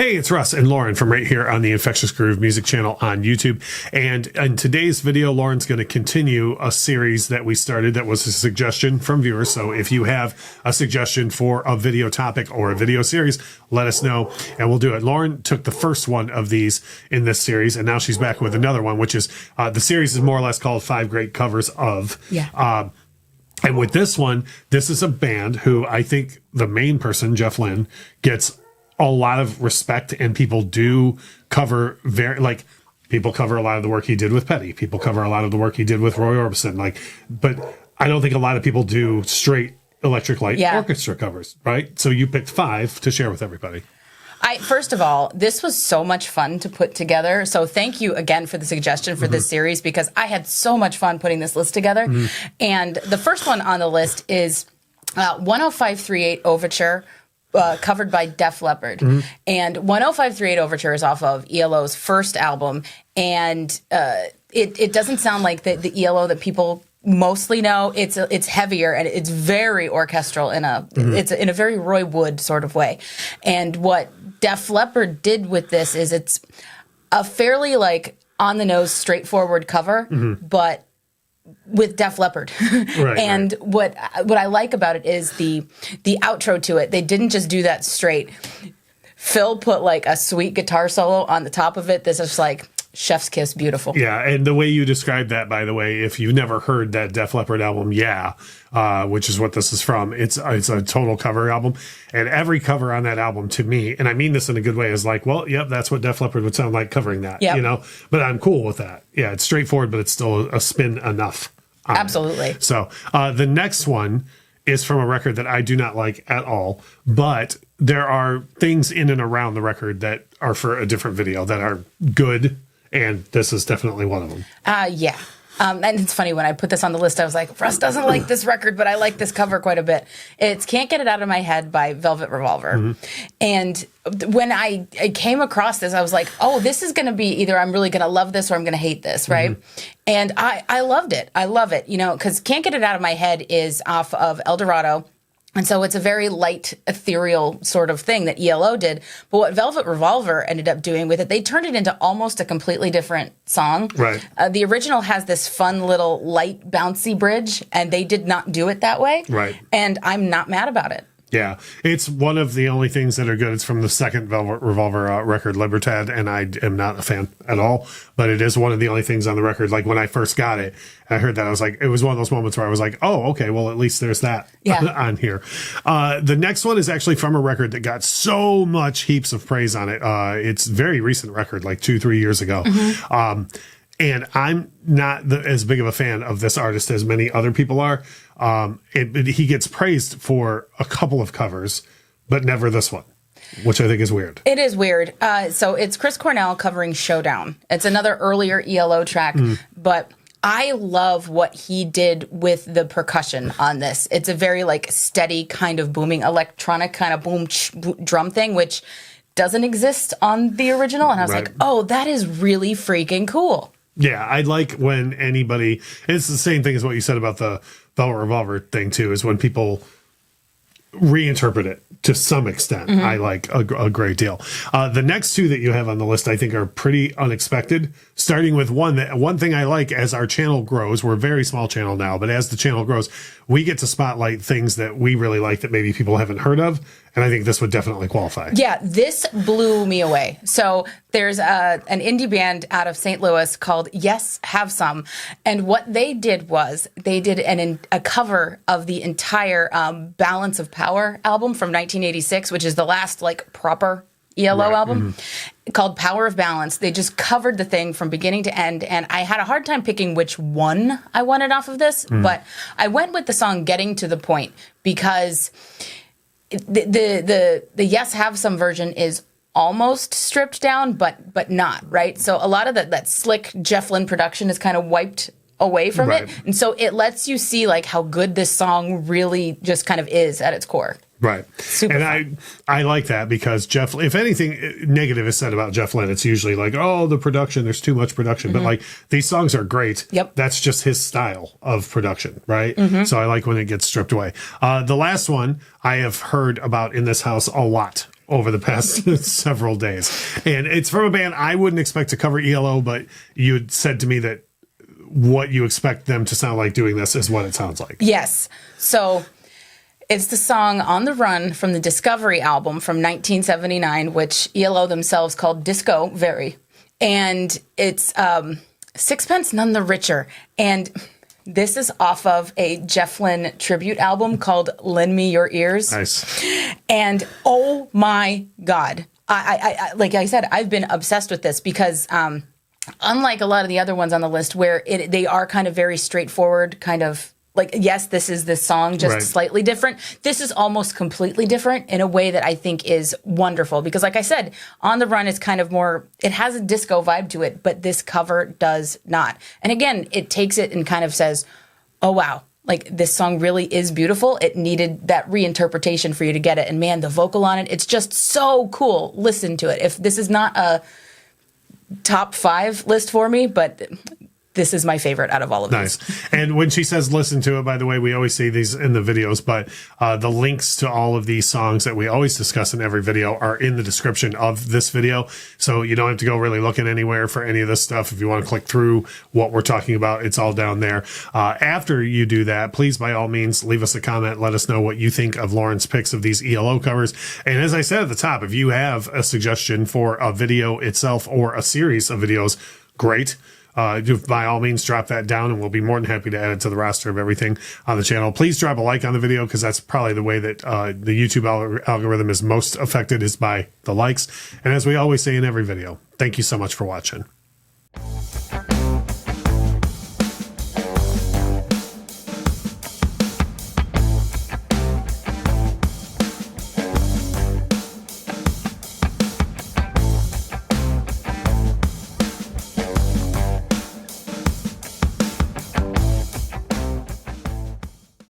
Hey, it's Russ and Lauren from right here on the Infectious Groove music channel on YouTube. And in today's video, Lauren's going to continue a series that we started that was a suggestion from viewers. So if you have a suggestion for a video topic or a video series, let us know and we'll do it. Lauren took the first one of these in this series, and now she's back with another one, which is the series is more or less called 5 Great Covers of. Yeah. And with this one, this is a band who I think the main person, Jeff Lynn, gets a lot of respect, and people do cover people cover a lot of the work he did with Petty. People cover a lot of the work he did with Roy Orbison. But I don't think a lot of people do straight Electric Light Orchestra covers, right? So you picked 5 to share with everybody. First of all, this was so much fun to put together. So thank you again for the suggestion for this series, because I had so much fun putting this list together. And the first one on the list is 10538 Overture, covered by Def Leppard. And 10538 Overture is off of ELO's first album. And it doesn't sound like the ELO that people mostly know. It's heavier and it's very orchestral it's in a very Roy Wood sort of way. And what Def Leppard did with this is it's a fairly on the nose, straightforward cover, but with Def Leppard. And what I like about it is the outro to it. They didn't just do that straight. Phil put a sweet guitar solo on the top of it. This is chef's kiss, beautiful. Yeah, and the way you described that, by the way, if you've never heard that Def Leppard album, which is what this is from, it's a total cover album, and every cover on that album to me, and I mean this in a good way, is yep, that's what Def Leppard would sound like covering that, but I'm cool with that. Yeah, it's straightforward, but it's still a spin enough. Absolutely. It. So the next one is from a record that I do not like at all, but there are things in and around the record that are for a different video that are good. And this is definitely one of them. Yeah. And it's funny, when I put this on the list, I was like, Russ doesn't like this record, but I like this cover quite a bit. It's Can't Get It Out of My Head by Velvet Revolver. And when I came across this, I was like, oh, this is going to be either I'm really going to love this or I'm going to hate this, right? And I loved it. I love it, because Can't Get It Out of My Head is off of El Dorado. And so it's a very light, ethereal sort of thing that ELO did. But what Velvet Revolver ended up doing with it, they turned it into almost a completely different song. Right. The original has this fun little light, bouncy bridge, and they did not do it that way. Right. And I'm not mad about it. Yeah, it's one of the only things that are good. It's from the second Velvet Revolver record, Libertad, and I am not a fan at all. But it is one of the only things on the record. When I first got it, and I heard that, I was like, it was one of those moments where I was like, oh, okay, well, at least there's that on here. The next one is actually from a record that got so much heaps of praise on it. It's a very recent record, 2-3 years ago. And I'm not as big of a fan of this artist as many other people are. He gets praised for a couple of covers, but never this one, which I think is weird. It is weird. So it's Chris Cornell covering Showdown. It's another earlier ELO track, but I love what he did with the percussion on this. It's a very steady kind of booming electronic kind of boom drum thing, which doesn't exist on the original. And I was like, oh, that is really freaking cool. Yeah, I like when anybody, and it's the same thing as what you said about the Velvet Revolver thing too, is when people reinterpret it to some extent. I like a great deal. The next 2 that you have on the list, I think, are pretty unexpected, starting with one thing I like. As our channel grows, we're a very small channel now, but as the channel grows, we get to spotlight things that we really like that maybe people haven't heard of. And I think this would definitely qualify. Yeah, this blew me away. So there's an indie band out of St. Louis called Yes, Have Some. And what they did was they did a cover of the entire Balance of Power album from 1986, which is the last proper ELO album, called Power of Balance. They just covered the thing from beginning to end. And I had a hard time picking which one I wanted off of this. But I went with the song Getting to the Point, because the Yes Have Some version is almost stripped down, but not, right? So a lot of that slick Jeff Lynne production is kind of wiped away from it. And so it lets you see how good this song really just kind of is at its core. Right. Super and fun. I like that, because if anything negative is said about Jeff Lynne, it's usually oh, the production, there's too much production. But these songs are great. Yep. That's just his style of production, right? So I like when it gets stripped away. The last one I have heard about in this house a lot over the past several days. And it's from a band I wouldn't expect to cover ELO, but you had said to me that what you expect them to sound like doing this is what it sounds like. Yes. So it's the song On the Run from the Discovery album from 1979, which ELO themselves called Disco Very. And it's Sixpence None the Richer. And this is off of a Jeff Lynne tribute album called Lend Me Your Ears. Nice. And oh my God. I like I said, I've been obsessed with this because unlike a lot of the other ones on the list where they are kind of very straightforward, kind of like, yes, this is this song, just slightly different. This is almost completely different in a way that I think is wonderful. Because like I said, On the Run is kind of more, it has a disco vibe to it, but this cover does not. And again, it takes it and kind of says, oh, wow, like this song really is beautiful. It needed that reinterpretation for you to get it. And man, the vocal on it, it's just so cool. Listen to it. If this is not a top 5 list for me, but this is my favorite out of all of these. Nice. And when she says listen to it, by the way, we always see these in the videos, but the links to all of these songs that we always discuss in every video are in the description of this video. So you don't have to go really looking anywhere for any of this stuff. If you want to click through what we're talking about, it's all down there. After you do that, please, by all means, leave us a comment. Let us know what you think of Lauren's picks of these ELO covers. And as I said at the top, if you have a suggestion for a video itself or a series of videos, great. By all means, drop that down and we'll be more than happy to add it to the roster of everything on the channel. Please drop a like on the video because that's probably the way that the YouTube algorithm is most affected is by the likes. And as we always say in every video, thank you so much for watching.